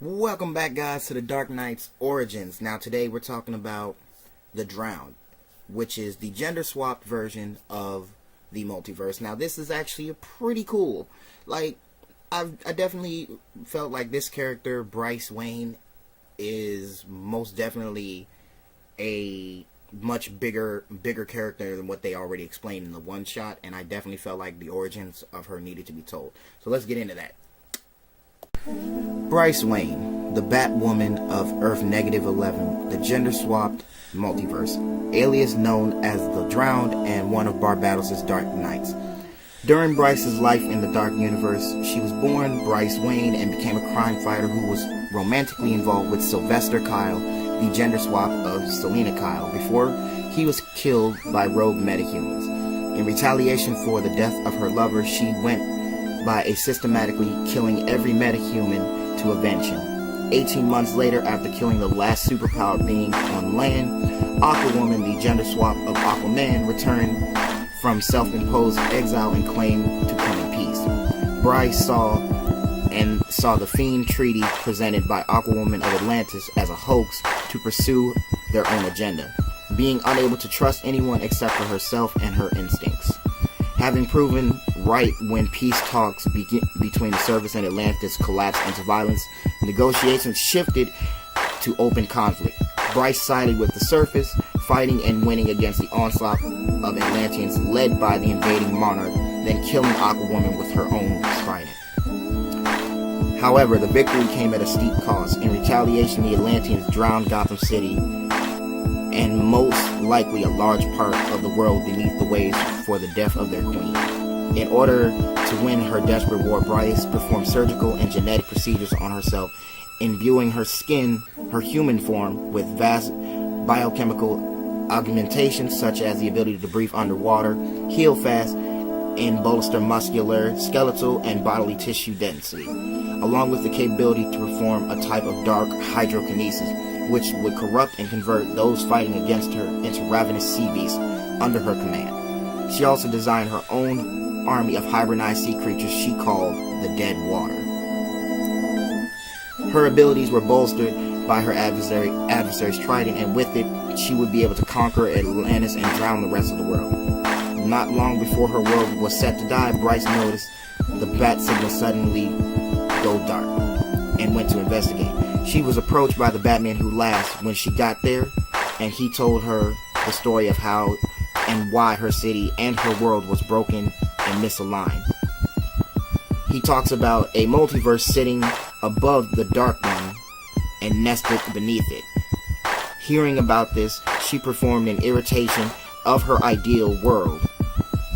Welcome back, guys, to the Dark Knight's Origins. Now today we're talking about the Drowned, which is the gender-swapped version of the multiverse. Now this is actually pretty cool. Like, I definitely felt like this character, Bryce Wayne, is most definitely a much bigger character than what they already explained in the one shot, and I definitely felt like the origins of her needed to be told. So let's get into that. Bryce Wayne, the Batwoman of Earth -11, the gender-swapped multiverse, alias known as the Drowned and one of Barbados' Dark Knights. During Bryce's life in the Dark Universe, she was born Bryce Wayne and became a crime fighter who was romantically involved with Sylvester Kyle, the gender swap of Selena Kyle, before he was killed by rogue metahumans. In retaliation for the death of her lover, she went by systematically killing every metahuman to avenge him. 18 months later, after killing the last superpowered being on land, Aquawoman, the gender swap of Aquaman, returned from self-imposed exile and claimed to come in peace. Bryce saw the Fiend Treaty presented by Aquawoman of Atlantis as a hoax to pursue their own agenda, being unable to trust anyone except for herself and her instincts. Having proven right when peace talks between the Surface and Atlantis collapsed into violence, negotiations shifted to open conflict. Bryce sided with the Surface, fighting and winning against the onslaught of Atlanteans led by the invading monarch, then killing Aquawoman with her own trident. However, the victory came at a steep cost. In retaliation, the Atlanteans drowned Gotham City and most likely a large part of the world beneath the waves for the death of their queen. In order to win her desperate war, Bryce performed surgical and genetic procedures on herself, imbuing her skin, her human form, with vast biochemical augmentations such as the ability to breathe underwater, heal fast, and bolster muscular, skeletal, and bodily tissue density, along with the capability to perform a type of dark hydrokinesis, which would corrupt and convert those fighting against her into ravenous sea beasts under her command. She also designed her own army of hybridized sea creatures she called the Dead Water. Her abilities were bolstered by her adversary's trident, and with it, she would be able to conquer Atlantis and drown the rest of the world. Not long before her world was set to die, Bryce noticed the bat signal suddenly go dark and went to investigate. She was approached by the Batman who laughed when she got there, and he told her the story of how and why her city and her world was broken and misaligned. He talks about a multiverse sitting above the Dark One and nested beneath it. Hearing about this, she performed an irritation of her ideal world,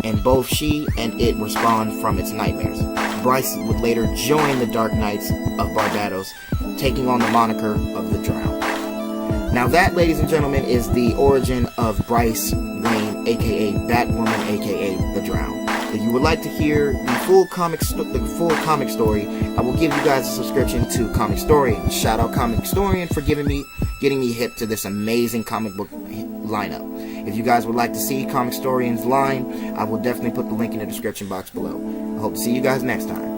and both she and it were spawned from its nightmares. Bryce would later join the Dark Knights of Barbados, taking on the moniker of the Drowned. Now that, ladies and gentlemen, is the origin of Bryce Wayne, aka Batwoman, aka the Drowned. If you would like to hear the full comic story, I will give you guys a subscription to Comicstorian. Shout out Comicstorian for getting me hip to this amazing comic book lineup. If you guys would like to see Comicstorian's line, I will definitely put the link in the description box below. I hope to see you guys next time.